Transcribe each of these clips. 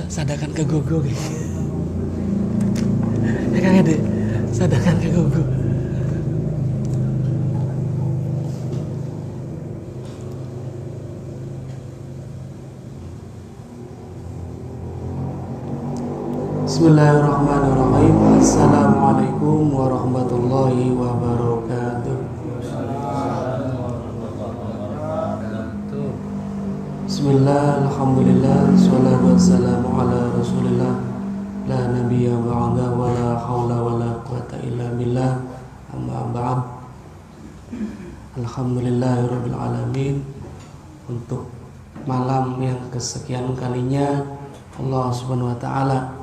Sadakan ke gogo gitu. Ya Kang Ede, sadakan ke gogo. Bismillahirrahmanirrahim. Assalamualaikum warahmatullahi wabarakatuh. Bismillah, alhamdulillah, salatu wassalamu ala rasulillah, la nabiyya ba'da wa la hawla wa la quwata illa billah, amma ba'd. Alhamdulillahirabbil alamin. Untuk malam yang kesekian kalinya Allah Subhanahu wa taala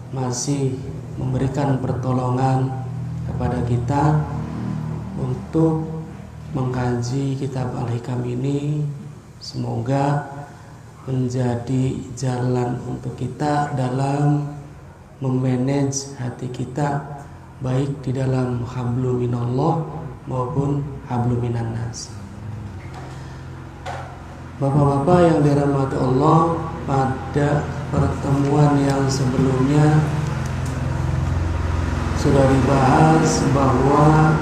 masih memberikan pertolongan kepada kita untuk mengkaji kitab Al-Hikam ini. Semoga menjadi jalan untuk kita dalam memanage hati kita, baik di dalam hablum minallah maupun hablum minannas. Bapak-bapak yang dirahmati Allah, pada pertemuan yang sebelumnya sudah dibahas bahwa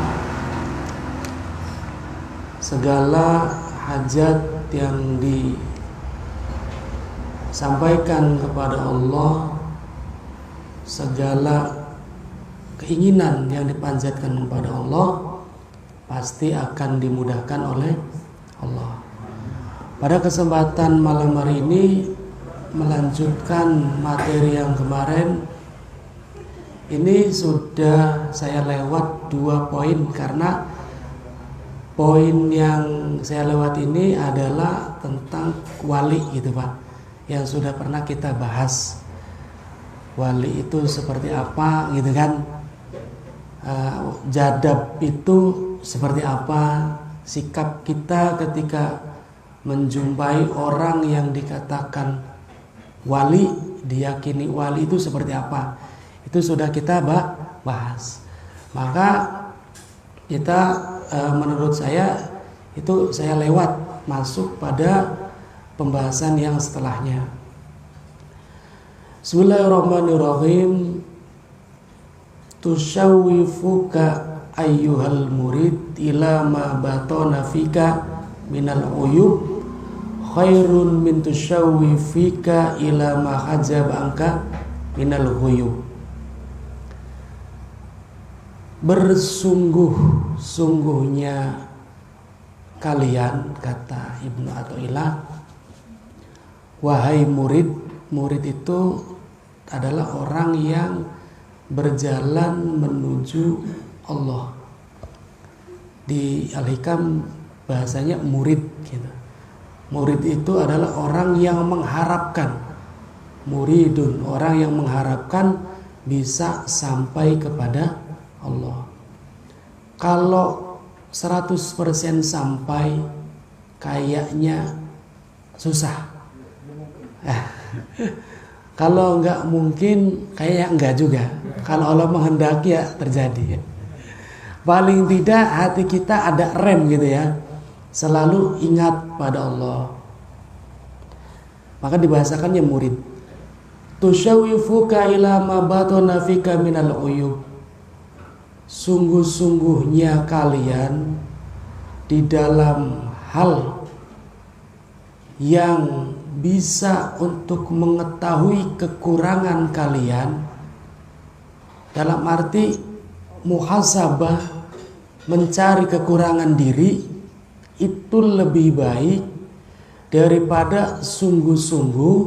segala hajat yang disampaikan kepada Allah, segala keinginan yang dipanjatkan kepada Allah pasti akan dimudahkan oleh Allah. Pada kesempatan malam hari ini melanjutkan materi yang kemarin. Ini sudah saya lewat 2 poin karena poin yang saya lewat ini adalah tentang wali gitu Pak, yang sudah pernah kita bahas. Wali itu seperti apa gitu kan, jadab itu seperti apa, sikap kita ketika menjumpai orang yang dikatakan wali, diyakini wali itu seperti apa, itu sudah kita bahas. Maka kita menurut saya itu saya lewat masuk pada pembahasan yang setelahnya. Bismillahirrahmanirrahim. Tusyawwifuka ayyuhal murid ila ma batana fika minal uyub khairun min tusyawwifika ila ma hajaba anka minal ghuyub. Bersungguh-sungguhnya kalian, kata Ibnu Athaillah, wahai murid. Murid itu adalah orang yang berjalan menuju Allah. Di Al-Hikam bahasanya murid gitu. Murid itu adalah orang yang mengharapkan, muridun, orang yang mengharapkan bisa sampai kepada Allah. Kalau 100% sampai kayaknya susah. Kalau enggak mungkin kayaknya enggak juga. Kalau Allah menghendaki ya terjadi. Paling tidak hati kita ada rem gitu ya, selalu ingat pada Allah. Maka dibahasakannya murid. Tusyawwifuka ila ma batana fika minal uyub. Sungguh-sungguhnya kalian di dalam hal yang bisa untuk mengetahui kekurangan kalian, dalam arti muhasabah, mencari kekurangan diri, itu lebih baik daripada sungguh-sungguh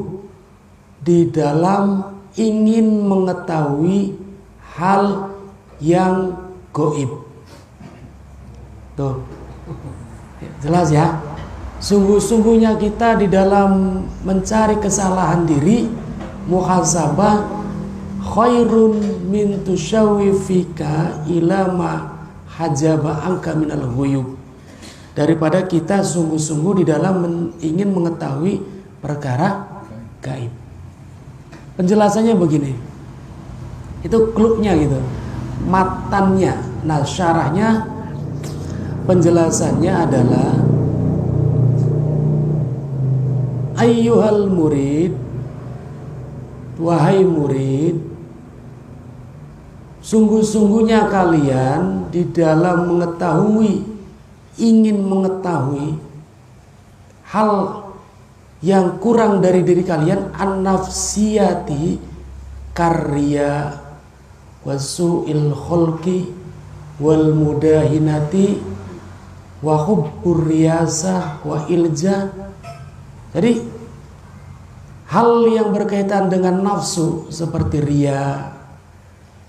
di dalam ingin mengetahui hal yang gaib. Tuh, jelas ya. Sungguh-sungguhnya kita di dalam mencari kesalahan diri, muhasabah, khairun min tusyawwifika ila ma hajaba anka minal ghuyub. Daripada kita sungguh-sungguh di dalam ingin mengetahui perkara gaib. Penjelasannya begini. Itu klubnya gitu. Matannya, nah syarahnya, penjelasannya adalah ayyuhal murid, wahai murid, sungguh-sungguhnya kalian di dalam mengetahui, ingin mengetahui hal yang kurang dari diri kalian, an-nafsiyati karya wasu'il khulqi wal mudahinati wa hubbur riyasah wa ilja. Jadi hal yang berkaitan dengan nafsu seperti riya,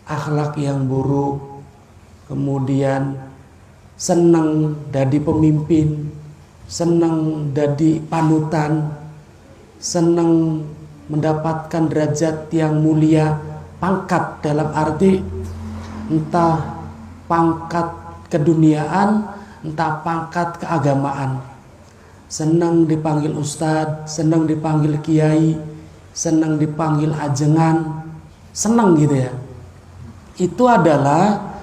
akhlak yang buruk, kemudian senang jadi pemimpin, senang jadi panutan, senang mendapatkan derajat yang mulia, pangkat dalam arti entah pangkat keduniaan, entah pangkat keagamaan. Senang dipanggil ustadz, senang dipanggil kiai, senang dipanggil ajengan, senang gitu ya. Itu adalah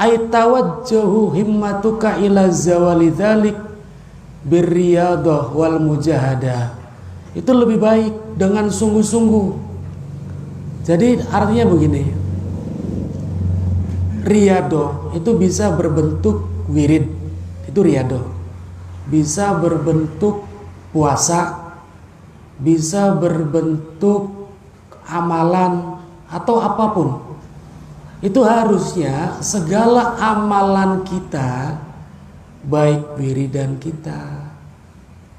aitawajjahu himmatuka ila zawali dzalik birriyadah wal mujahadah. Itu lebih baik dengan sungguh-sungguh. Jadi artinya begini, riyadah itu bisa berbentuk wirid, itu riyadah. Bisa berbentuk puasa, bisa berbentuk amalan atau apapun. Itu harusnya segala amalan kita, baik wiridan kita,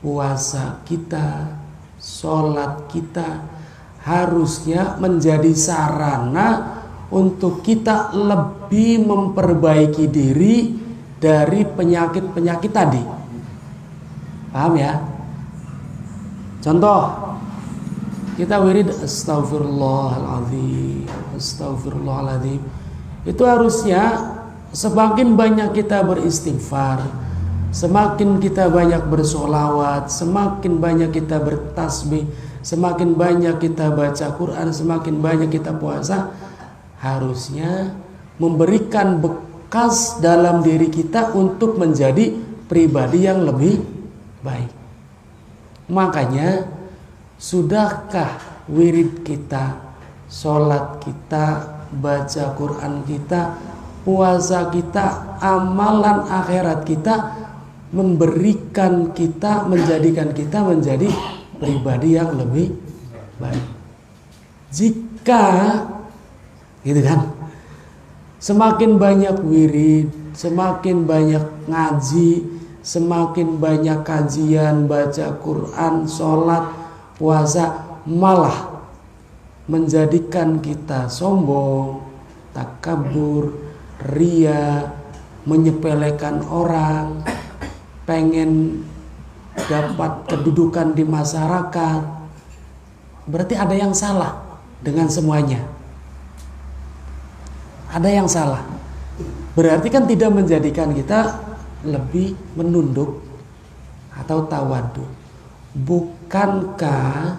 puasa kita, sholat kita, harusnya menjadi sarana untuk kita lebih memperbaiki diri dari penyakit-penyakit tadi. Paham ya? Contoh, kita wirid astagfirullahaladzim, astagfirullahaladzim. Itu harusnya semakin banyak kita beristighfar, semakin kita banyak bersolawat, semakin banyak kita bertasbih, semakin banyak kita baca Quran, semakin banyak kita puasa, harusnya memberikan bekas dalam diri kita untuk menjadi pribadi yang lebih baik. Makanya, sudahkah wirid kita, sholat kita, baca Quran kita, puasa kita, amalan akhirat kita memberikan kita, menjadikan kita menjadi pribadi yang lebih baik? Jika gitu kan, semakin banyak wirid, semakin banyak ngaji, semakin banyak kajian, baca Quran, sholat, puasa, malah menjadikan kita sombong, takabur, ria, menyepelekan orang, pengen dapat kedudukan di masyarakat, berarti ada yang salah dengan semuanya. Ada yang salah. Berarti kan tidak menjadikan kita lebih menunduk atau tawadu. Bukankah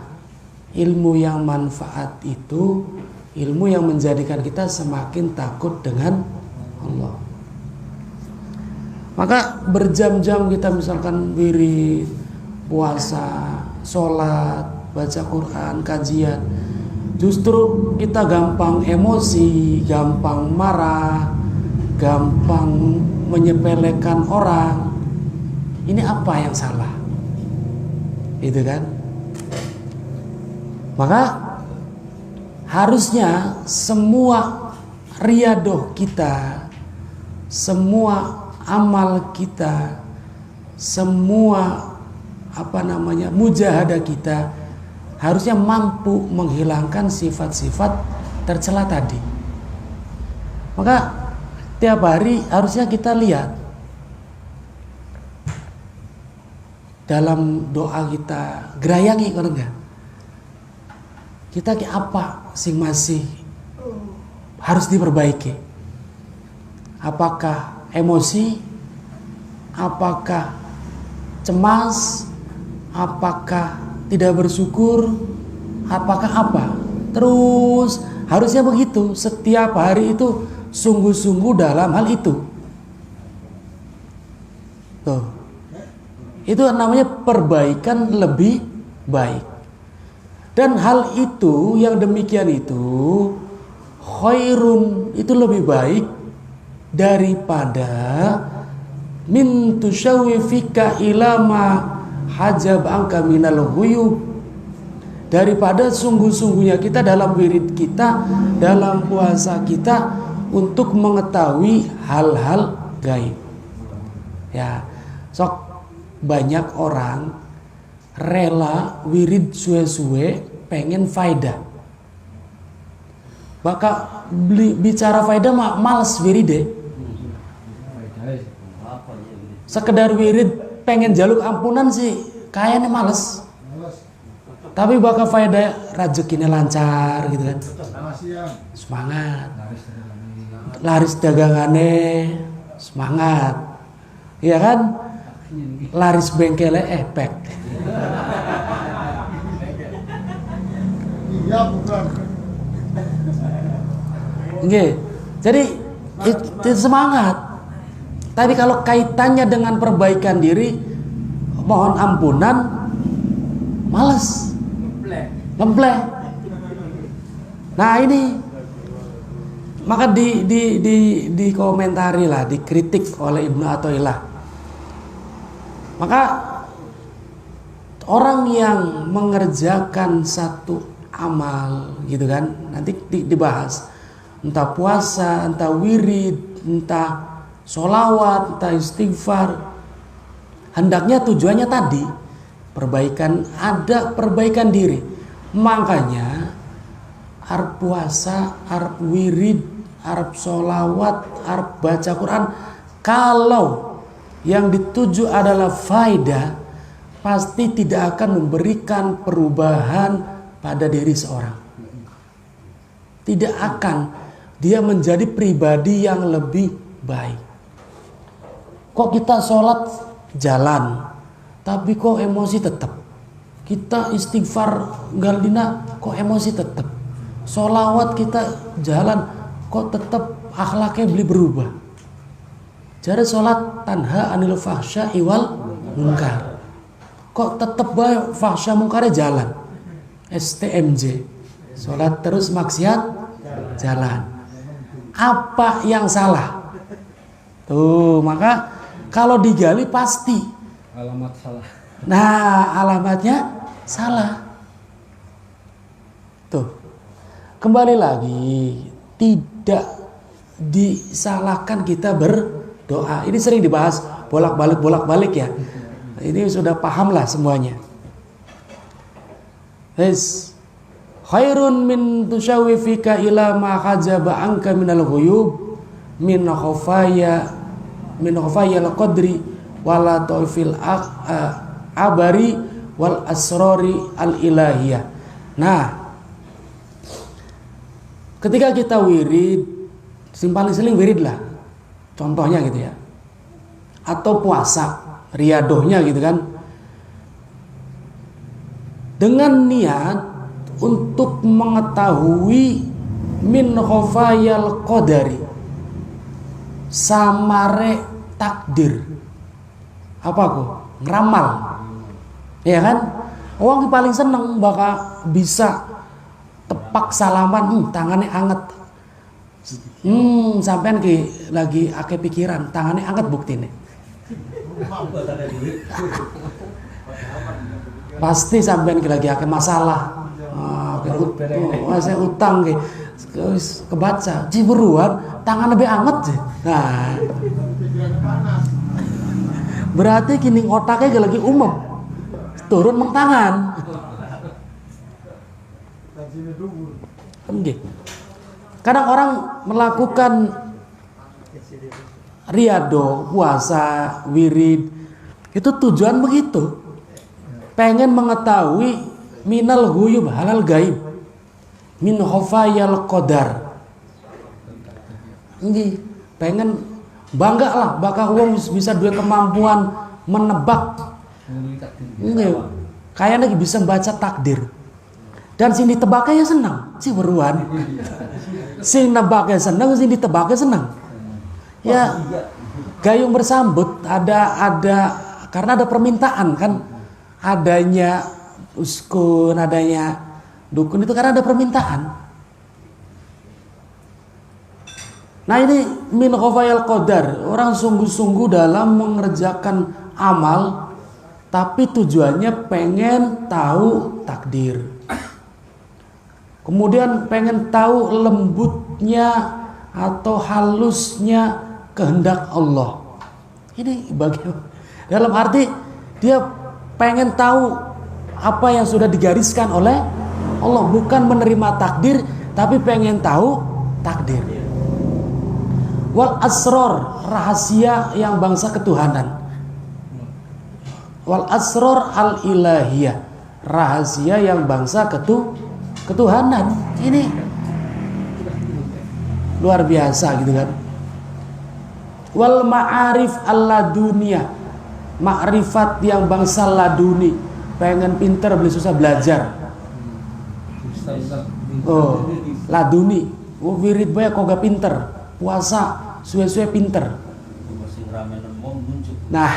ilmu yang manfaat itu ilmu yang menjadikan kita semakin takut dengan Allah? Maka berjam-jam kita misalkan wirid, puasa, sholat, baca Quran, kajian, justru kita gampang emosi, gampang marah, gampang menyepelekan orang. Ini apa yang salah? Itu kan? Maka harusnya semua riyadoh kita, semua amal kita, semua mujahadah kita harusnya mampu menghilangkan sifat-sifat tercela tadi. Maka tiap hari harusnya kita lihat dalam doa kita, gerayangi kan enggak? Kita apa sing masih harus diperbaiki? Apakah emosi? Apakah cemas? Apakah tidak bersyukur? Apakah apa? Terus harusnya begitu, setiap hari itu sungguh-sungguh dalam hal itu. Tuh. Itu namanya perbaikan lebih baik. Dan hal itu, yang demikian itu, khairun, itu lebih baik daripada min tusyawifika ilama hajab angka minal ghuyub, daripada sungguh-sungguhnya kita dalam wirid kita, dalam puasa kita untuk mengetahui hal-hal gaib. Ya, sok banyak orang rela wirid suwe-suwe pengen faedah. Maka bicara faedah males wiride. Sekedar wirid pengen jaluk ampunan sih kayaknya males. Tapi bakal faedah rezekinya lancar gitu kan. Semangat. Laris dagangannya semangat. Iya kan? Laris bengkelnya efek. Iya bukan. Oke. Jadi itu semangat. Tapi kalau kaitannya dengan perbaikan diri, mohon ampunan, males, ngempleh. Nah ini, maka dikomentari lah, dikritik oleh Ibnu Athaillah. Maka orang yang mengerjakan satu amal, gitu kan, nanti dibahas, entah puasa, entah wirid, entah sholawat, entah istighfar, hendaknya tujuannya tadi perbaikan, ada perbaikan diri. Makanya arep puasa, arep wirid, arep sholawat, arep baca Quran, kalau yang dituju adalah faedah, pasti tidak akan memberikan perubahan pada diri seorang. Tidak akan dia menjadi pribadi yang lebih baik. Kok kita sholat jalan, tapi kok emosi tetap. Kita istighfar galdina, kok emosi tetap. Sholawat kita jalan, kok tetap akhlaknya beli berubah. Jadi sholat tanha anil fahsya iwal mungkar, kok tetap baik fahsya mungkarnya jalan. STMJ, sholat terus maksiat jalan. Apa yang salah? Tuh, maka kalau digali pasti alamat salah. Nah, alamatnya salah. Tuh. Kembali lagi, tidak disalahkan kita berdoa. Ini sering dibahas bolak-balik ya. Ini sudah paham lah semuanya. Khairun min tusyawifika ila ma hajaba anka minal ghuyub min khafaya al-qadri wala tawfil abari wal asrori al-ilahiyah. Nah, ketika kita wirid, paling sering wirid lah, contohnya gitu ya, atau puasa, riadohnya gitu kan, dengan niat untuk mengetahui min khafayal qadari, samare takdir, apa kok ngeramal, ya kan? Orang paling seneng bakal bisa tepak salaman, tangannya anget, sampean lagi ake pikiran, tangannya anget bukti nih. Pasti sampean lagi ake masalah, saya utang kebaca, ciberuan, tangan lebih anget sih. Nah, berarti kini otaknya lagi umum, turun meng tangan. Kadang orang melakukan riado, puasa, wirid, itu tujuan begitu, pengen mengetahui minal ghuyub, halal gaib, min khafayal qadar. Ini pengen bangga lah, bakal uang bisa dua kemampuan menebak. Ini kayaknya lagi bisa baca takdir. Dan sing ditebaknya ya senang, si beruan. Sing nebaknya senang, sing ditebaknya senang. Ya, gayung bersambut ada karena ada permintaan kan, adanya uskun, adanya Dukun itu karena ada permintaan. Nah ini min khafayal qadar, orang sungguh-sungguh dalam mengerjakan amal tapi tujuannya pengen tahu takdir. Kemudian pengen tahu lembutnya atau halusnya kehendak Allah. Ini bagaimana? Dalam arti dia pengen tahu apa yang sudah digariskan oleh Allah, bukan menerima takdir tapi pengen tahu takdir. Wal asror, rahasia yang bangsa ketuhanan. Wal asror al ilahiyah, rahasia yang bangsa ketuhanan. Ini luar biasa gitu kan. Wal ma'arif al-laduniyah, makrifat yang bangsa laduni, pengen pinter beli susah belajar. Oh, laduni, wirid bae kok gak pinter, puasa suwe-suwe pinter. Nah,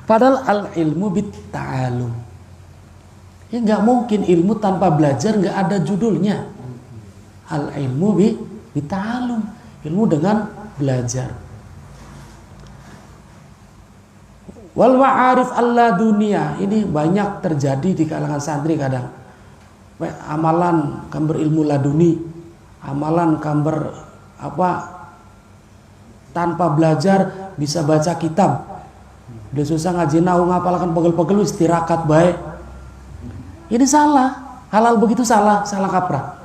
padahal al ilmu bit ta'alum. Ya nggak mungkin ilmu tanpa belajar, nggak ada judulnya. Al ilmu bit ta'alum, ilmu dengan belajar. Wal ma'arif al-laduniyah, ini banyak terjadi di kalangan santri kadang. Amalan kan berilmu laduni, amalan kan tanpa belajar bisa baca kitab. Udah susah ngaji nahu ngapalkan pegel-pegel wis tirakat baik. Ini salah, halal begitu salah kaprah.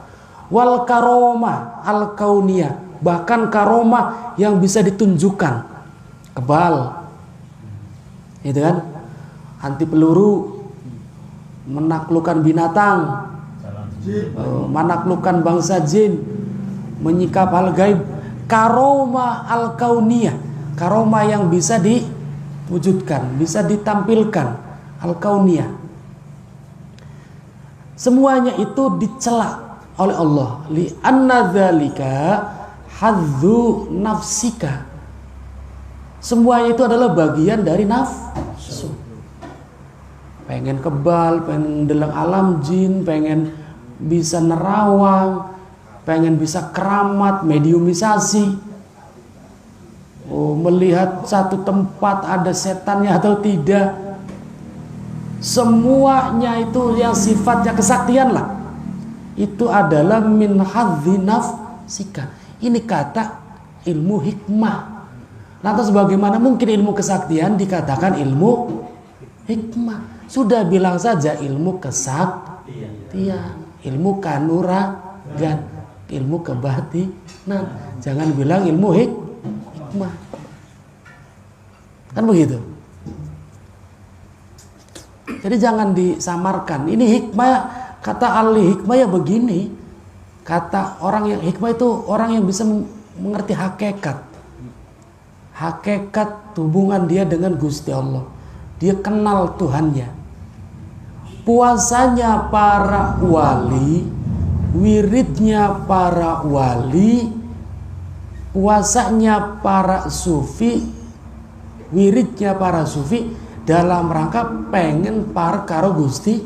Wal karomah al kauniyah, bahkan karomah yang bisa ditunjukkan, kebal, itu kan, anti peluru, menaklukkan binatang, menaklukkan bangsa jin, menyikap hal gaib. Karomah al kauniyah, karomah yang bisa diwujudkan, bisa ditampilkan, al kauniyah. Semuanya itu dicela oleh Allah. Li anna dzalika hadzu nafsika. Semuanya itu adalah bagian dari nafsu. Pengen kebal, pengen deleng alam jin, pengen bisa nerawang, pengen bisa keramat, mediumisasi. Oh, melihat satu tempat ada setannya atau tidak. Semuanya itu yang sifatnya kesaktian lah. Itu adalah min hadzi nafsika. Ini kata ilmu hikmah. Lantas bagaimana mungkin ilmu kesaktian dikatakan ilmu hikmah? Sudah bilang saja ilmu kesaktian, ilmu kanuragan, ilmu kebatinan. Jangan bilang ilmu hikmah. Kan begitu. Jadi jangan disamarkan. Ini hikmah, kata ahli hikmah ya begini. Kata orang yang hikmah itu orang yang bisa mengerti hakikat. Hakikat hubungan dia dengan Gusti Allah. Dia kenal Tuhannya. Puasanya para wali, wiridnya para wali, puasanya para sufi, wiridnya para sufi, dalam rangka pengen par karo Gusti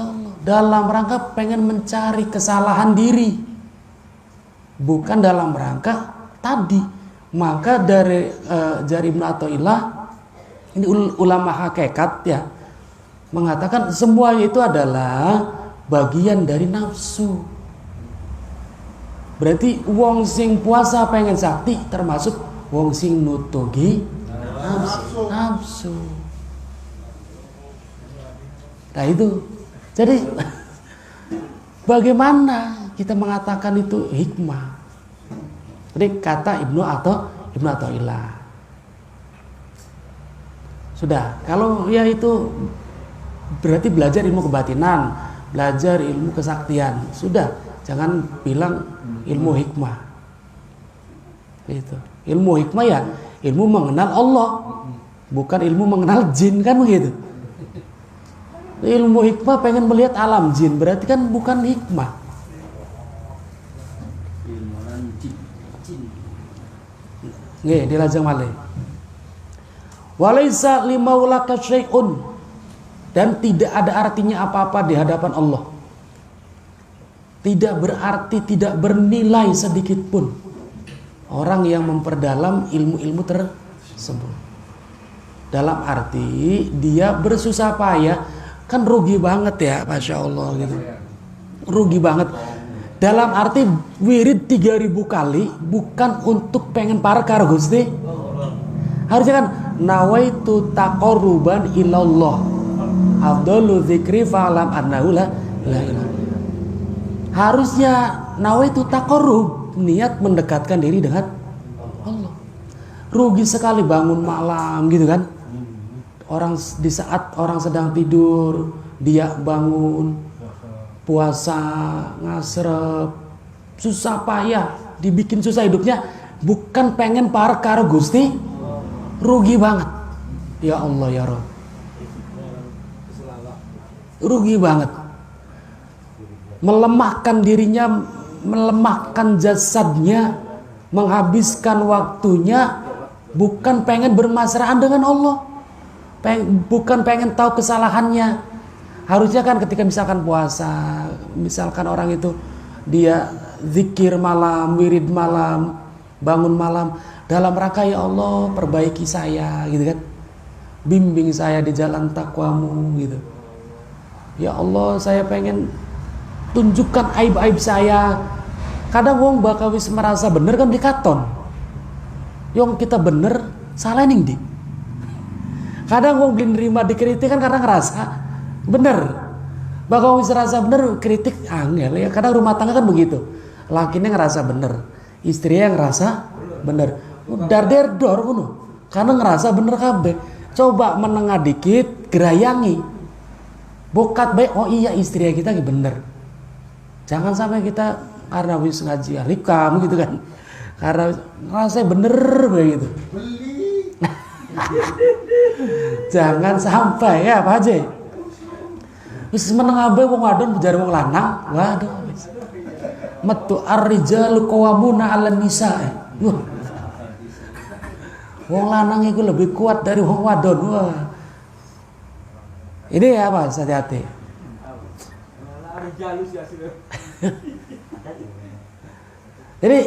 Allah, dalam rangka pengen mencari kesalahan diri, bukan dalam rangka tadi. Maka dari Ibnu Athaillah, ini ulama hakikat ya, mengatakan semuanya itu adalah bagian dari nafsu. Berarti wong sing puasa pengen sakti termasuk wong sing nutugi nafsu. Nah itu. Jadi bagaimana kita mengatakan itu hikmah? Jadi kata Ibnu Athaillah. Sudah, kalau ya itu berarti belajar ilmu kebatinan, belajar ilmu kesaktian. Sudah, jangan bilang ilmu hikmah. Itu. Ilmu hikmah ya ilmu mengenal Allah, bukan ilmu mengenal jin, kan begitu. Ilmu hikmah pengen melihat alam jin, berarti kan bukan hikmah. Nggih, dilajeng malih. Walaisa limaulaka syai'un, dan tidak ada artinya apa-apa di hadapan Allah. Tidak berarti, tidak bernilai sedikit pun orang yang memperdalam ilmu-ilmu tersebut. Dalam arti dia bersusah payah, kan rugi banget ya, Masya Allah gitu. Rugi banget. Dalam arti wirid 3000 kali bukan untuk pengen parkar Gusti. Harusnya kan nawaitu taqarruban ilallah. Afdalu dzikri fa'lam annahu la ilaha illallah. Harusnya nawaitu taqarrub, niat mendekatkan diri dengan Allah. Rugi sekali bangun malam gitu kan. Orang di saat orang sedang tidur, dia bangun puasa, ngasrep, susah payah, dibikin susah hidupnya, bukan pengen parkar Gusti, rugi banget. Ya Allah ya Rabb, rugi banget. Melemahkan dirinya, melemahkan jasadnya, menghabiskan waktunya, bukan pengen bermesraan dengan Allah, bukan pengen tahu kesalahannya. Harusnya kan ketika misalkan puasa, misalkan orang itu dia zikir malam, wirid malam, bangun malam, dalam rangka ya Allah perbaiki saya gitu kan, bimbing saya di jalan takwamu gitu. Ya Allah saya pengen tunjukkan aib-aib saya. Kadang wong bakal wis merasa bener kan dikaton, yang kita bener salah ning di. Kadang wong belum nerima dikritik kan karena ngerasa bener, bakal wis rasa bener kritik angel ya. Kadang rumah tangga kan begitu, lakinya ngerasa bener, istrinya ngerasa bener, dar-der dor ngono, karena ngerasa bener kabeh. Coba menengah dikit, gerayangi, bokat baik, oh iya istrinya kita bener. Jangan sampai kita karena wis ngaji rikam gitu kan, karena ngerasa bener begitu. Jangan sampai ya Pak Haji. Wis menengah bae wong wadon bejar wong lanang, waduh wis. Metu ar-rijalu qawwamuna 'alan nisa. Wong lanang itu lebih kuat dari wong wadon. Wah. Ini ya Pak, hati-hati. Jadi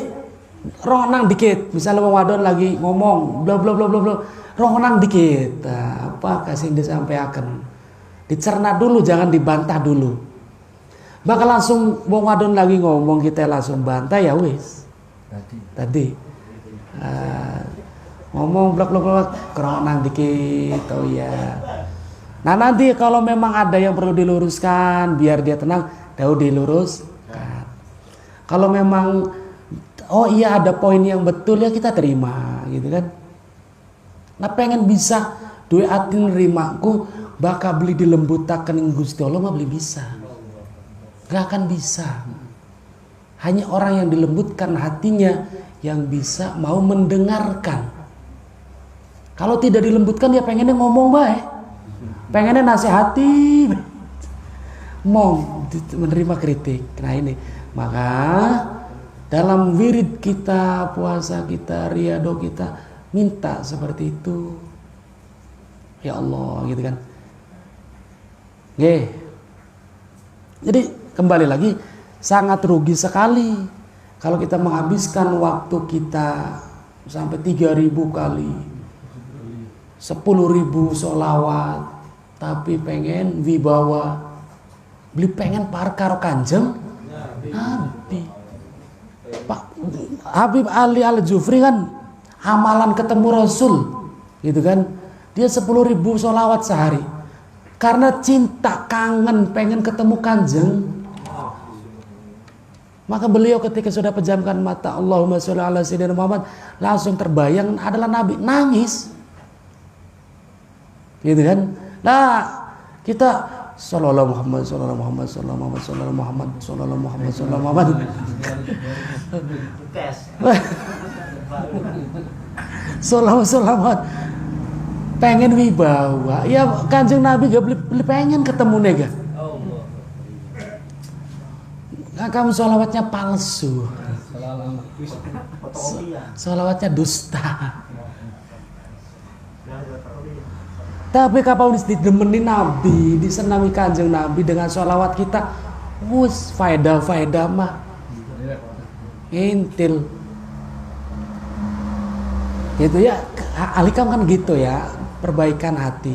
ronang dikit, misalnya wong wadon lagi ngomong bla bla bla bla bla, ronang dikit. Nah, apa kasih disampaikan? Dicerna dulu, jangan dibantah dulu. Bakal langsung wong wadon lagi ngomong kita langsung bantah ya wis. Tadi ngomong blok keronang dikit, oh ya. Nah nanti kalau memang ada yang perlu diluruskan biar dia tenang, diluruskan. Kalau memang oh iya ada poin yang betul ya kita terima gitu kan. Nah pengen bisa duwe ati nerimaku bakal beli dilembutakan ing Gusti Allah mah beli bisa. Gak akan bisa. Hanya orang yang dilembutkan hatinya yang bisa mau mendengarkan. Kalau tidak dilembutkan ya pengennya ngomong baik, pengennya nasihati, mau menerima kritik. Nah ini maka dalam wirid kita, puasa kita, riyadhah kita minta seperti itu. Ya Allah gitu kan. Jadi kembali lagi sangat rugi sekali kalau kita menghabiskan waktu kita sampai 3000 kali, 10.000 sholawat, tapi pengen wibawa, beli pengen parkar kanjeng Nabi. Pak Habib Ali Al-Jufri kan amalan ketemu Rasul gitu kan, dia 10.000 sholawat sehari. Karena cinta, kangen, pengen ketemu kanjeng. Maka beliau ketika sudah pejamkan mata, Allahumma sholli ala sayyidina Muhammad, langsung terbayang adalah Nabi, nangis. Gitu kan? Nah, kita sallallahu Muhammad, sallallahu Muhammad, sallallahu Muhammad, sallallahu Muhammad, sallallahu Muhammad, sallallahu Muhammad. Sallallahu Muhammad. Pengen wibawa, ya kanjeng Nabi gak beli pengen ketemu nega. Kamu sholawatnya palsu, sholawatnya dusta. Tapi kapal didemeni Nabi, disenangi Kanjeng Nabi dengan sholawat kita, wus faedah mah intil. Gitu ya, Alikam kan gitu ya, perbaikan hati.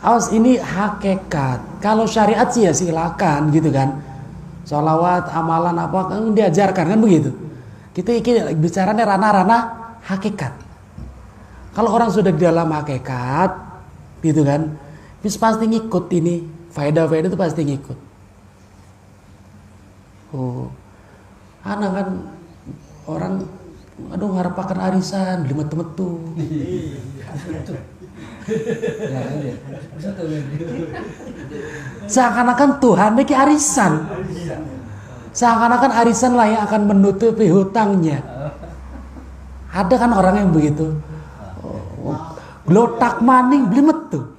Awas, ini hakikat. Kalau syariat sih ya silakan gitu kan. Sholawat, amalan apa kan diajarkan kan begitu. Kita ini bicaranya ranah-ranah hakikat. Kalau orang sudah di dalam hakikat gitu kan, terus pasti ngikut ini, faedah-faedah itu pasti ngikut. Oh, anak kan orang, aduh ngarapakan arisan, lima metu. Seakan-akan Tuhan bagi arisan, seakan-akan arisan lah yang akan menutupi hutangnya. Ada kan orang yang begitu. Glotak maning beli metu.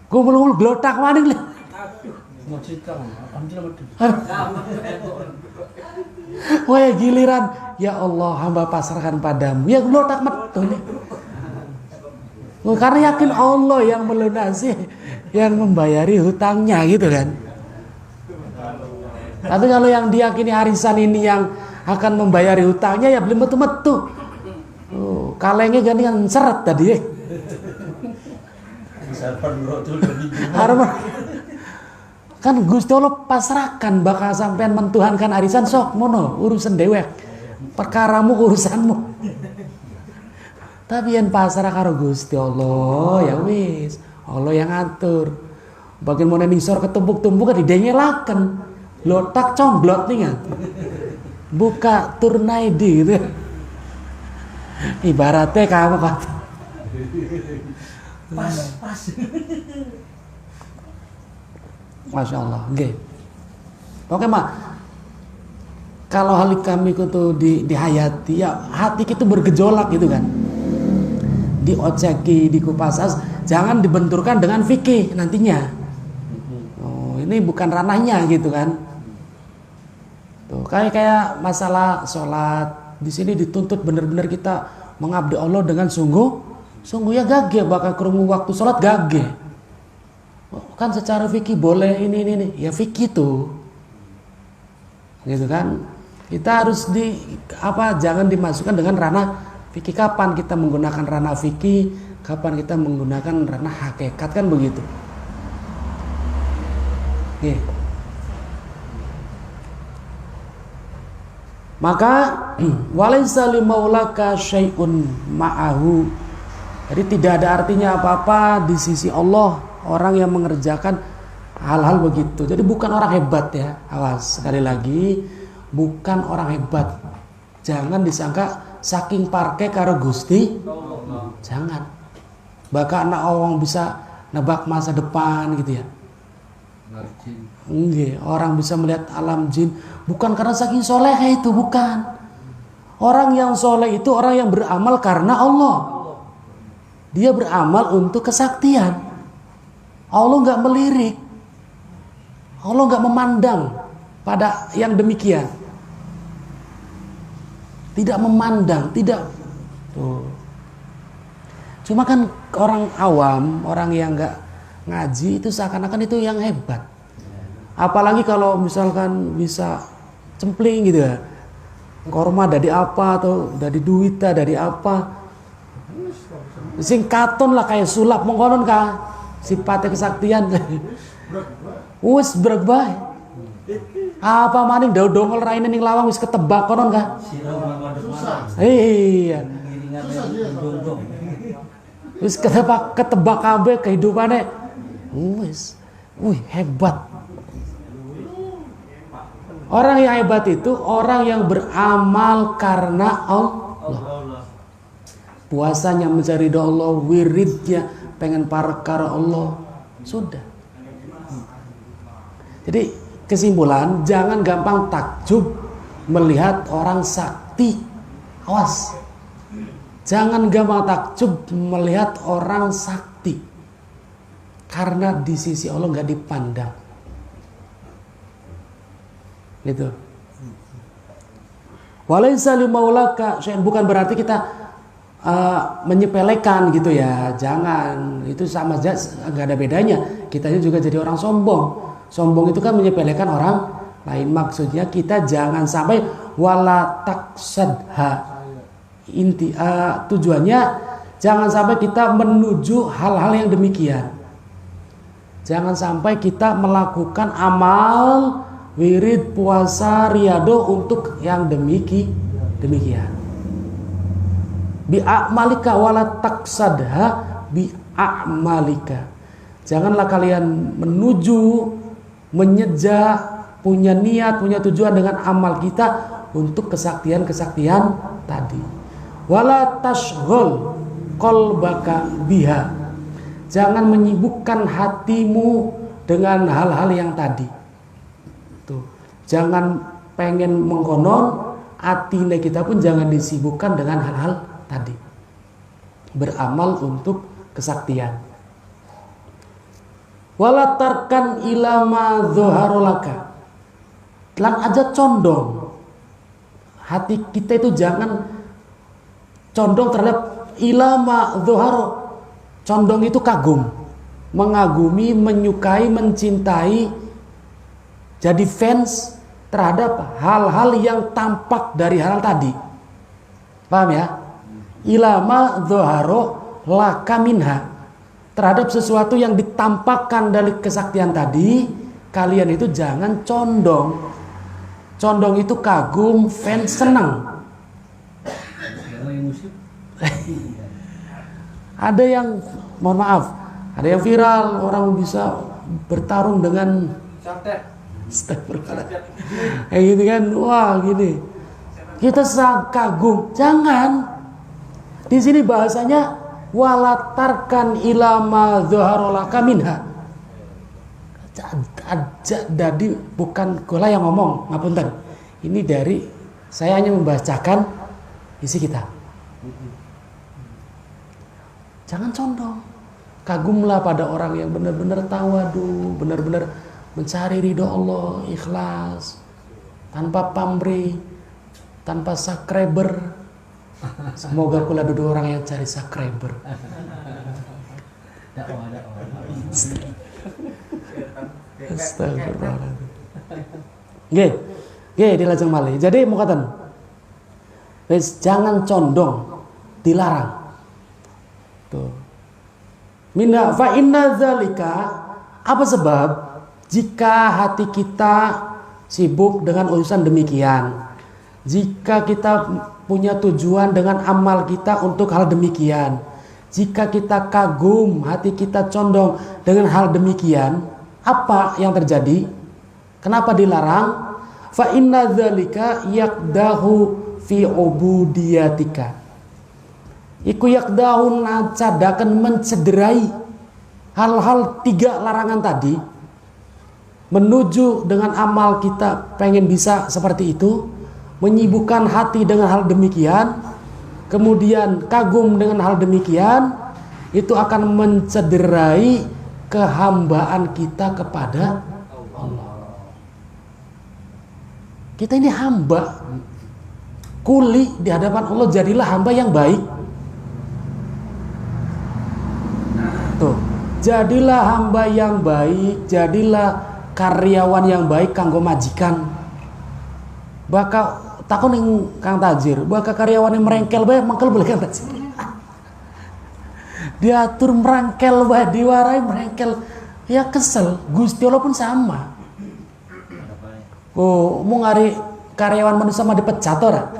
Kumpul-kumpul glotak maning li. Wah giliran, ya Allah hamba pasrahkan padamu. Ya glotak metu nih. Karena yakin Allah yang melunasi, yang membayari hutangnya gitu kan. Tapi kalau yang diyakini arisan ini yang akan membayari hutangnya, ya beli metu-metu. Kalengnya gantian seret tadi ya. Kan Gusti Allah pasrahkan bakal sampean mentuhankan arisan sok mono urusan dewek, perkaramu urusanmu. Tapi yang pasrah karo Gusti Allah ya wis, Allah yang atur. Bagian mau nisor ketumpuk-tumpuk kan didengelaken, lotak comblot nih kan, buka turnaidi gitu. Ibaratnya kamu kan. Pas. Masya Allah, okay. Oke mak, kalau hal kami itu dihayati, ya hati kita bergejolak gitu kan, dioceki, dikupas, jangan dibenturkan dengan fikih nantinya. Oh, ini bukan ranahnya gitu kan. Tuh, kayak masalah sholat di sini dituntut benar-benar kita mengabdi Allah dengan sungguh ya gage, bakal kerungu waktu sholat gage. Kan secara fikih boleh ini ya fikih tuh gitu kan, kita harus jangan dimasukkan dengan ranah fikih. Kapan kita menggunakan ranah fikih, kapan kita menggunakan ranah hakikat, kan begitu. Oke. Maka walaysa limaulaka syai'un ma'ahu, jadi tidak ada artinya apa-apa di sisi Allah orang yang mengerjakan hal-hal begitu. Jadi bukan orang hebat ya. Awas, sekali lagi, bukan orang hebat. Jangan disangka saking parke karo Gusti. Jangan. Bahkan anak orang bisa nebak masa depan gitu ya. Enggak, orang bisa melihat alam jin bukan karena saking soleh itu, bukan. Orang yang soleh itu orang yang beramal karena Allah. Dia beramal untuk kesaktian. Allah nggak melirik, Allah nggak memandang pada yang demikian, tidak memandang, tidak. Tuh. Cuma kan orang awam, orang yang nggak ngaji itu seakan-akan itu yang hebat. Apalagi kalau misalkan bisa cempling gitu ya, korma dari apa atau dari duita dari apa, singkaton lah kayak sulap mengkonon kah. Sifatnya kesaktian wis berbay apa maning daun dongol raine ning lawang wis ketebak konon kah. Iya wis ketebak kabeh kehidupane wis. Hebat. Orang yang hebat itu orang yang beramal karena Allah. Puasanya mencari ridha Allah, wiridnya pengen perkara Allah, sudah. Jadi kesimpulan, jangan gampang takjub melihat orang sakti. Awas, jangan gampang takjub melihat orang sakti, karena di sisi Allah nggak dipandang. Gitu. Walaysa limaulaka syai'un, bukan berarti kita menyepelekan gitu ya, jangan. Itu sama aja, nggak ada bedanya. Kitanya juga jadi orang sombong. Sombong itu kan menyepelekan orang lain. Maksudnya kita jangan sampai wala taksadha. Tujuannya jangan sampai kita menuju hal-hal yang demikian. Jangan sampai kita melakukan amal wirid, puasa, riyado untuk yang demikian. Bi'amalika wala taksadha bi'amalika. Janganlah kalian menuju, menyeja, punya niat, punya tujuan dengan amal kita untuk kesaktian-kesaktian tadi. Wala tashghul qalbaka biha. Jangan menyibukkan hatimu dengan hal-hal yang tadi. Tuh. Jangan pengen mengkonon, hati kita pun jangan disibukkan dengan hal-hal tadi. Beramal untuk kesaktian. Wala tarkan ila ma dzaharolaka. Lan aja condong. Hati kita itu jangan condong terhadap ila ma dzaharo. Condong itu kagum, mengagumi, menyukai, mencintai, jadi fans terhadap hal-hal yang tampak dari hal tadi. Paham ya? Ilama dzaharo laka minha. Terhadap sesuatu yang ditampakkan dari kesaktian tadi, kalian itu jangan condong. Condong itu kagum, fans, senang. Ada yang, mohon maaf, ada yang viral, orang bisa bertarung dengan kayak gitu kan, wah gini. Kita kagum, jangan. Di sini bahasanya walatarkan ilama dzaharolaka minha. Jadi bukan kula yang ngomong, ngapunten. Ini dari saya hanya membacakan isi kitab. Jangan condong. Kagumlah pada orang yang benar-benar tawadu, benar-benar mencari ridho Allah, ikhlas, tanpa pamrih, tanpa subscriber. Semoga kula duduk orang yang cari subscriber. Astagfirullahaladzim. Nggih, dilajeng malih. Jadi mukatan, wis jangan condong, dilarang. Tuh. Minna fa inna dzalika, apa sebab jika hati kita sibuk dengan urusan demikian, jika kita punya tujuan dengan amal kita untuk hal demikian, jika kita kagum, hati kita condong dengan hal demikian, apa yang terjadi? Kenapa dilarang? Fa inna dzalika yaqdahu fi ubudiyatika. Iku yaqdahu nacadakan mencederai hal-hal 3 larangan tadi. Menuju dengan amal kita pengen bisa seperti itu, menyibukkan hati dengan hal demikian, kemudian kagum dengan hal demikian, itu akan mencederai kehambaan kita kepada Allah. Kita ini hamba, kuli di hadapan Allah, jadilah hamba yang baik. Tuh, jadilah hamba yang baik, jadilah karyawan yang baik kanggo majikan. Baka takon ning Kang Tajir, baka karyawan yang merengkel bae mangkel boleh Kang Tajir. Diatur merengkel bae, diwarai merengkel. Ya kesel, Gusti Allah pun sama. Oh, mau ngari karyawan manusia mah dipecat ora?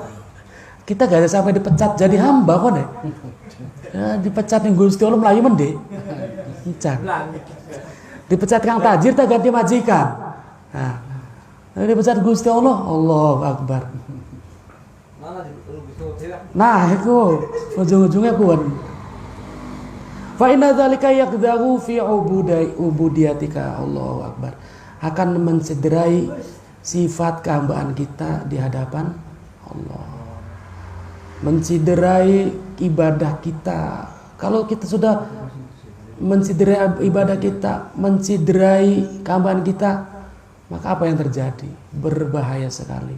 Kita gak ada sampai dipecat jadi hamba kok deh. Ya, dipecat yang Gusti Allah melayu mende. Encan. Dipecat Kang Tajir tak ganti majikan. Nah, dipecat Gusti Allah, Allahu Akbar. Nah, itu ujung-ujungnya kuat. Fa inna dzalika yaqdahu fi ubudiyatika, Allahu Akbar. Akan mencederai sifat kehambaan kita di hadapan Allah. Mencederai ibadah kita. Kalau kita sudah mencederai ibadah kita, mencederai kehambaan kita, maka apa yang terjadi? Berbahaya sekali.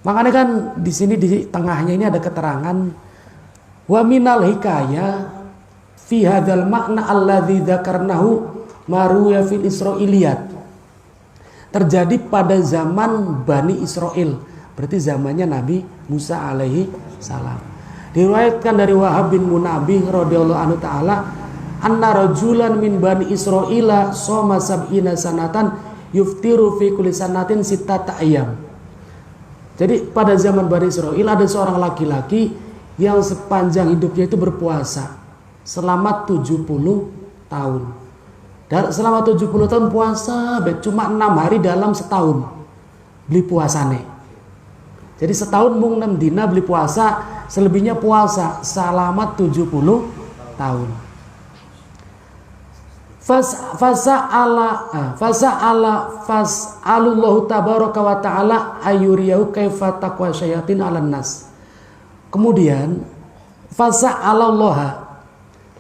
Makanya kan di sini di tengahnya ini ada keterangan Wa minal hikayah fi hadzal makna alladzi dzakarnahu maruya fil Israiliyat. Terjadi pada zaman Bani Israel, berarti zamannya Nabi Musa alaihi salam. Diriwayatkan dari Wahab bin Munabbih radhiyallahu anhu taala, anna rajulan min Bani Israila shoma sab'ina sanatan yuftiru fi kulli sanatin sittata ayyam. Jadi pada zaman Bani Israil ada seorang laki-laki yang sepanjang hidupnya itu berpuasa selama 70 tahun. Dan selama 70 tahun puasa, cuma 6 hari dalam setahun beli puasane. Jadi setahun mung 6 dina beli puasa, selebihnya puasa selama 70 tahun. Fas'alullahu tabaraka wa ta'ala ayuriyahu kaifa taqwa syayatin 'alan nas. Kemudian fas'alallaha,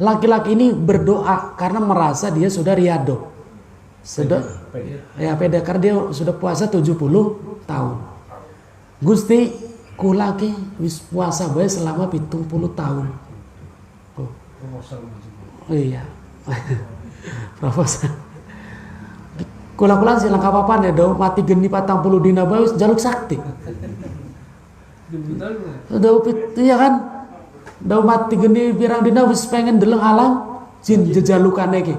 laki-laki ini berdoa karena merasa dia sudah riyado. Pede karena dia sudah puasa 70 tahun. Gusti kulaki wis puasa bae selama 70 tahun. Oh iya. Proposal. Kula-kula silang kapapan ya do mati geni 40 dina bae wis jaluk sakti. Udah iya kan? Udah mati geni pirang dina wis pengen deleng alang jin jejalukane iki.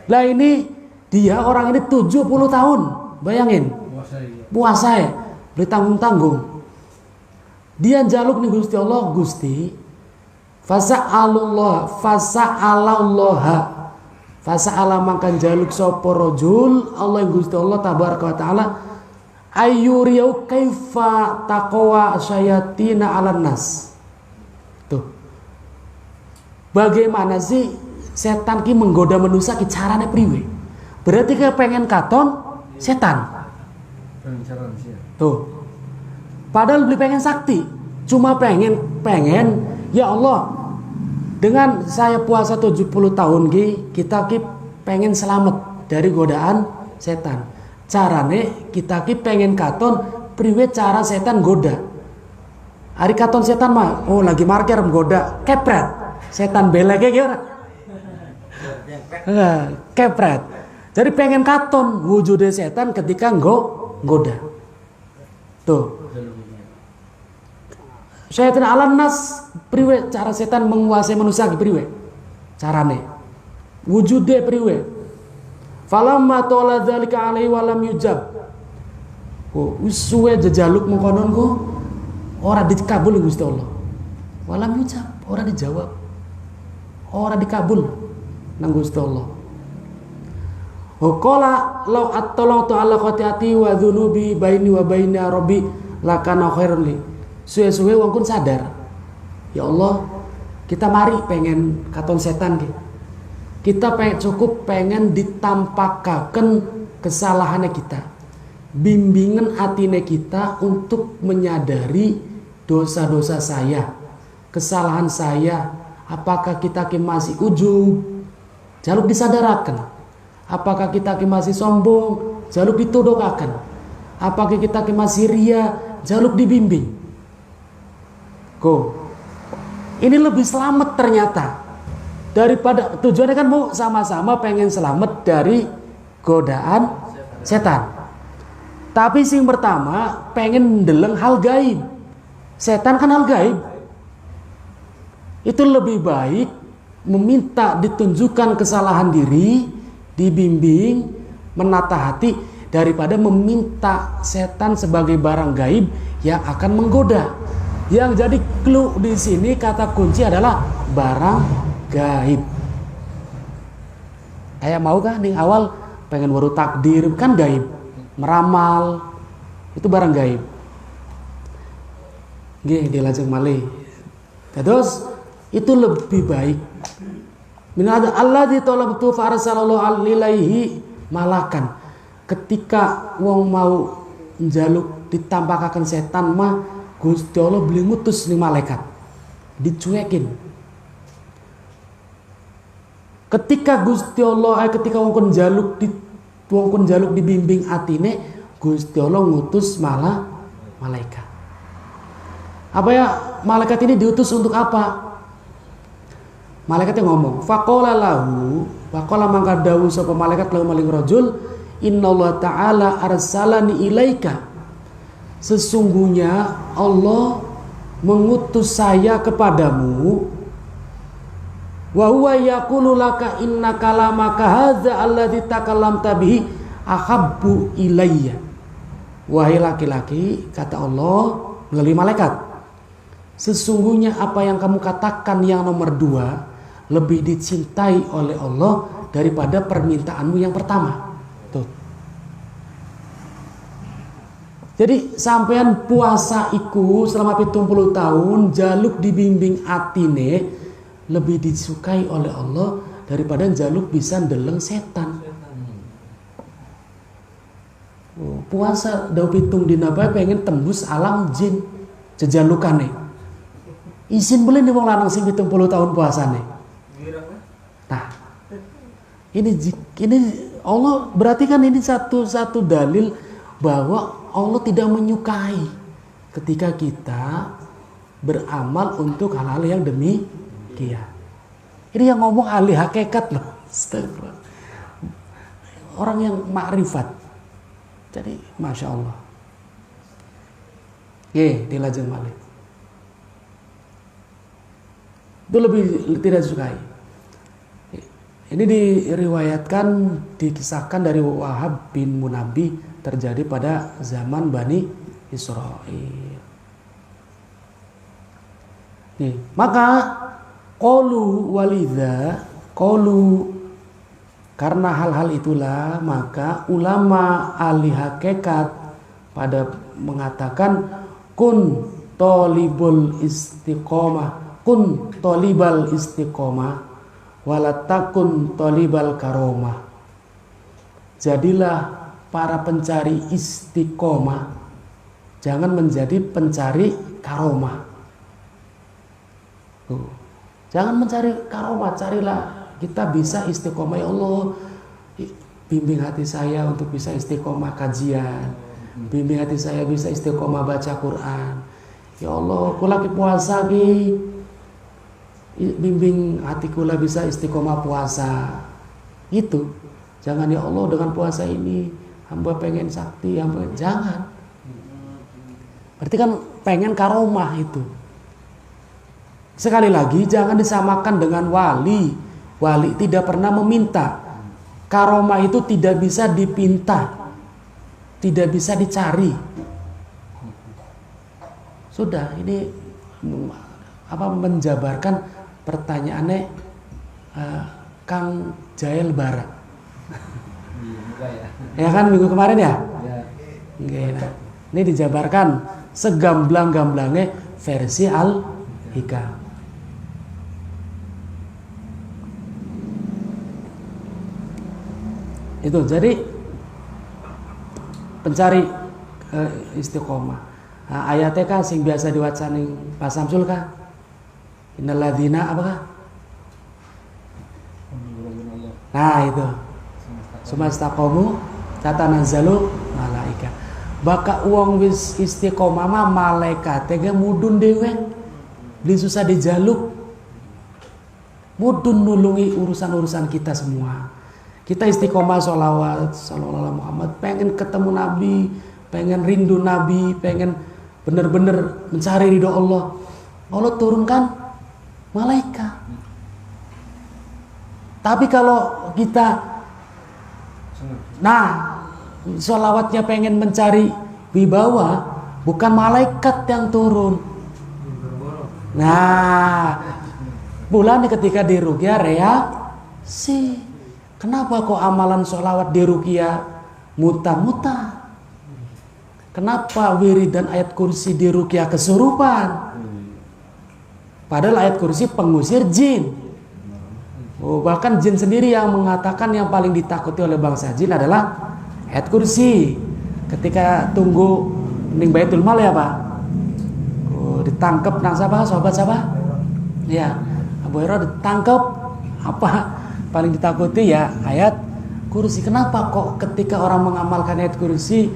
Lah ini dia orang ini 70 tahun. Bayangin. Puasa ya. Beli tanggung-tanggung. Dia jaluk nih Gusti Allah, Gusti fasa'ala makan jaluk sapa rajul Allah yang Gusti Allah tabaraka wa taala ayyuriyau kaifa taqwa syayatina 'alan nas. Tuh. Bagaimana sih setan ki menggoda manusia ki carane priwe? Berarti ke pengen katon setan. Tuh. Padahal beli pengen sakti, cuma pengen ya Allah, dengan saya puasa 70 tahun kita pengen selamat dari godaan setan. Carane kita pengen katon priwe cara setan goda. Hari katon setan mah lagi markir menggoda, kepret. Setan beleknya gimana? Kepret. Jadi pengen katon wujudnya setan ketika goda. Tuh. Syaitan 'alan nas priwe cara setan menguasai manusia priwe carane wujude priwe falamma tala dzalika alaihi walam yujab wis suwe jejaluk mengkonon ku ora dikabul Gusti Allah walam yujab ora dijawab ora dikabul nang Gusti Allah. Qala law attalatu ala khati'ati wa dzunubi baini wa baina rabbi lakana khairun li. Suwe-suwe wong kun sadar. Ya Allah, kita mari pengen katon setan ki. Kita cukup pengen ditampakaken kesalahannya kita. Bimbingan atine kita untuk menyadari dosa-dosa saya, kesalahan saya. Apakah kita ki masih ujub? Jaluk disadaraken. Apakah kita ki masih sombong? Jaluk dituduhaken. Apakah kita ki masih ria? Jaluk dibimbing. Ini lebih selamat ternyata daripada tujuannya kan mau sama-sama pengen selamat dari godaan setan. Tapi sing pertama pengen ndeleng hal gaib. Setan kan hal gaib. Itu lebih baik meminta ditunjukkan kesalahan diri, dibimbing, menata hati daripada meminta setan sebagai barang gaib yang akan menggoda. Yang jadi clue di sini kata kunci adalah barang gaib. Kayak mau kah nih awal pengen baru takdir kan gaib, meramal itu barang gaib. Nggih dilajeng malih. Terus itu lebih baik. Min alladzi talabtu fa arsalallahu alaihi malakan. Ketika wong mau njaluk ditampakaken setan mah Gusti Allah beli ngutus nih malaikat dicuekin. Ketika Gusti Allah ketika wong jaluk dibimbing atine Gusti Allah ngutus malaikat. Apa ya malaikat ini diutus untuk apa? Malaikatnya ngomong, faqala mangka dawuh sapa malaikat lahu maling rajul, innallaha ta'ala arsalani ilaika. Sesungguhnya Allah mengutus saya kepadamu. Wa huwa yaqulu laka inna kalamaka hadza alladzi takallamta bihi ahabbu ilayya. Wahai laki-laki, kata Allah melalui malaikat, sesungguhnya apa yang kamu katakan yang nomor 2 lebih dicintai oleh Allah daripada permintaanmu yang pertama. Tuh. Jadi sampean puasa iku selama 70 tahun jaluk dibimbing atine lebih disukai oleh Allah daripada jaluk bisa ndeleng setan. Puasa dau pitung dina bae pengen tembus alam jin jejalukane. Izin boleh nih wong lanang sing 70 tahun puasane. Nah, ini Allah berarti kan ini satu dalil bahwa Allah tidak menyukai ketika kita beramal untuk hal-hal yang demikian. Ini yang ngomong ahli hakikat loh. Astagfirullah. Orang yang makrifat. Jadi Masya Allah. Dilajeng balik. Itu lebih tidak disukai. Ini diriwayatkan, dikisahkan dari Wahab bin Munabbih, terjadi pada zaman Bani Israil. Maka karena hal-hal itulah maka ulama ahli hakikat pada mengatakan kun tolibal istiqomah walatakun tolibal karomah. Jadilah para pencari istiqomah, jangan menjadi pencari karomah. Jangan mencari karomah, carilah kita bisa istiqomah. Ya Allah, bimbing hati saya untuk bisa istiqomah kajian, bimbing hati saya bisa istiqomah baca Quran. Ya Allah, kula ki puasa ki, bimbing hati kula bisa istiqomah puasa. Itu. Jangan ya Allah dengan puasa ini hamba pengen sakti, jangan. Berarti kan pengen karomah itu. Sekali lagi jangan disamakan dengan wali. Wali tidak pernah meminta. Karomah itu tidak bisa dipinta, tidak bisa dicari. Sudah, ini menjabarkan pertanyaannya Kang Jael Barat. Ya kan minggu kemarin ya? Nah, ini dijabarkan segamblang-gamblangnya versi Al-Hikam. Itu jadi pencari istiqomah. Nah, ayatnya kan sing biasa diwacani Pak Samsul kan? Innalladzina apakah? Nah itu. Sumastaqomu tatanazzalu malaika. Baka uang wis istiqomah mah malaikat teh mudun dewe. Beli susah dijaluk. Mudun nulungi urusan-urusan kita semua. Kita istiqomah sholawat, sallallahu Muhammad, pengen ketemu Nabi, pengen rindu Nabi, pengen benar-benar mencari ridho Allah. Allah turunkan malaikat. Tapi kalau kita sholawatnya pengen mencari wibawa, bukan malaikat yang turun. Nah, bulan ketika di ruqyah reaksi. Kenapa kok amalan sholawat di ruqyah muta-muta? Kenapa wirid dan ayat kursi di ruqyah kesurupan? Padahal ayat kursi pengusir jin. Bahkan jin sendiri yang mengatakan yang paling ditakuti oleh bangsa jin adalah ayat kursi. Ketika tunggu ning Baitul Mal ya Pak, ditangkap nang siapa? Sahabat siapa? Ya, Abu Hurairah ditangkap. Apa paling ditakuti ya ayat kursi. Kenapa kok ketika orang mengamalkan ayat kursi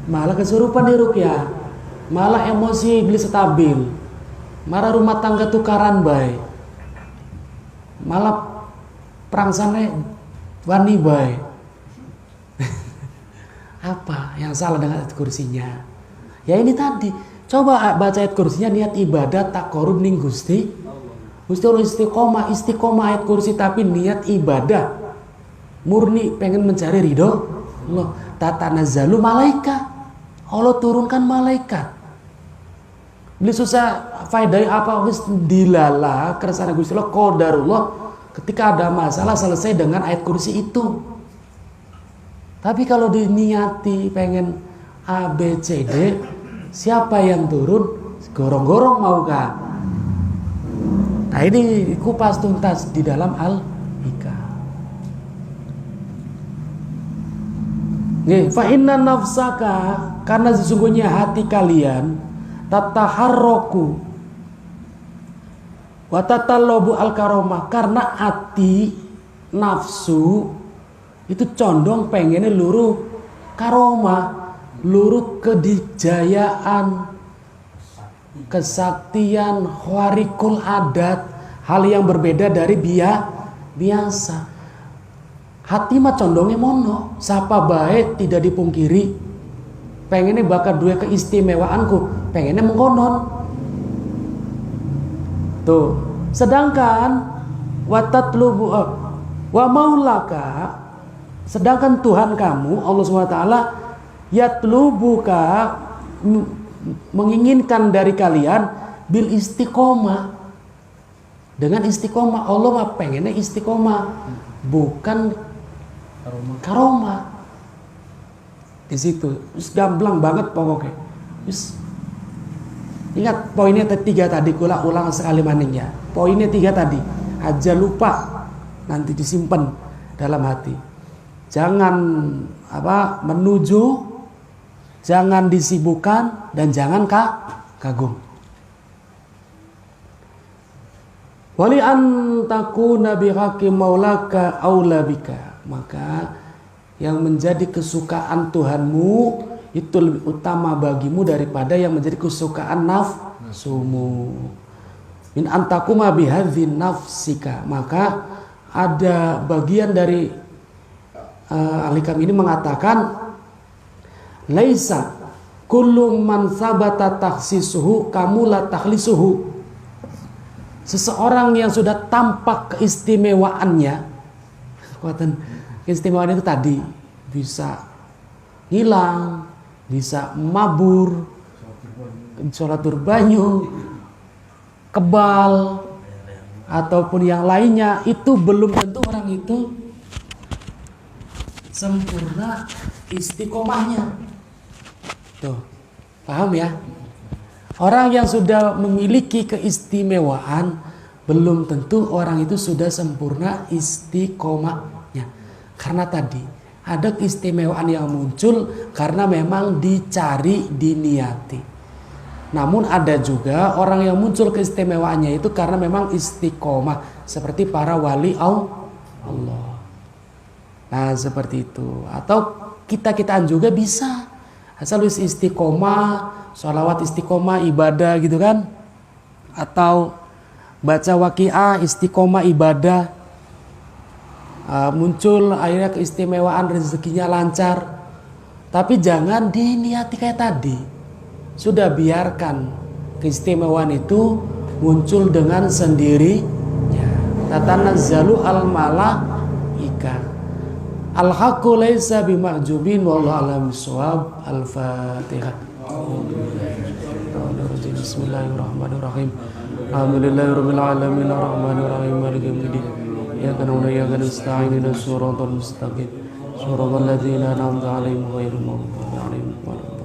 malah kesurupan di ruqyah, malah emosi beli stabil, malah rumah tangga tukaran baik? malah perangsane wani bae. Apa yang salah dengan ayat kursinya? Ya ini tadi, coba baca ayat kursinya niat ibadah tak korup ning Gusti. Gusti Allah istiqomah ayat kursi tapi niat ibadah. Murni pengen mencari ridho Allah. Tatanazzalu malaikat. Allah turunkan malaikat. Beli susah faedai apa wis dilala kersane Gusti Allah qadarullah. Ketika ada masalah selesai dengan ayat kursi itu. Tapi kalau diniati pengen A, B, C, D, siapa yang turun? Gorong-gorong mau kah? Nah ini kupas tuntas di dalam Al-Hikam. Fa inna nafsaka, karena sesungguhnya hati kalian tataharroku wa tatallobu al-karomah, karena hati nafsu itu condong pengennya luruh karomah, luruh kedijayaan, kesaktian, khawarikul adat, hal yang berbeda dari biasa. Hati mah condongnya mono, sapa baik tidak dipungkiri, pengennya bakal dua keistimewaanku, pengennya mengkonon. Tuh, sedangkan watatlubu wa maulaka, sedangkan Tuhan kamu Allah SWT yatlubuka menginginkan dari kalian bil istiqomah, dengan istiqomah. Allah mah pengennya istiqomah, bukan karomah. Di situ gamblang banget pokoknya. Ingat poinnya 3 tadi, kula ulang sekali maning ya. Poinnya 3 tadi aja lupa, nanti disimpan dalam hati. Jangan menuju, jangan disibukkan, dan jangan kagum. Wali antakuna bihaqi maulaka aula bika, maka yang menjadi kesukaan Tuhanmu itu lebih utama bagimu daripada yang menjadi kesukaan nafsumu. Min antakuma bihadzin nafsika, maka ada bagian dari Al-Hikam ini mengatakan laisa kullu man sabata takhsisuhu kamula takhlisuhu. Seseorang yang sudah tampak keistimewaannya, kekuatan keistimewaan itu tadi bisa hilang, bisa mabur, sholat banyu, kebal, ataupun yang lainnya, itu belum tentu orang itu sempurna istiqomahnya. Tuh, paham ya? Orang yang sudah memiliki keistimewaan belum tentu orang itu sudah sempurna istiqomahnya. Karena tadi ada keistimewaan yang muncul karena memang dicari, diniati. Namun ada juga orang yang muncul keistimewaannya itu karena memang istiqomah, seperti para wali Allah. Nah seperti itu. Atau kita-kitaan juga bisa, asal istiqomah, sholawat istiqomah, ibadah gitu kan. Atau baca waqiah istiqomah ibadah, muncul akhirnya keistimewaan, rezekinya lancar. Tapi jangan diniati kayak tadi. Sudah biarkan keistimewaan itu muncul dengan sendirinya. Tatanazzalu al-malaika. Al-haqqu laisa bimahjubin wallahu a'lam bissawab. Al-Fatihah. Bismillahirrahmanirrahim. Alhamdulillahirabbil alamin arrahmanir rahim maliki yaumiddin. Iyyaka na'budu wa iyyaka nasta'in ihdinas siratal mustaqim. Shiratal ladzina an'amta 'alaihim ghairil maghdubi 'alaihim waladdallin.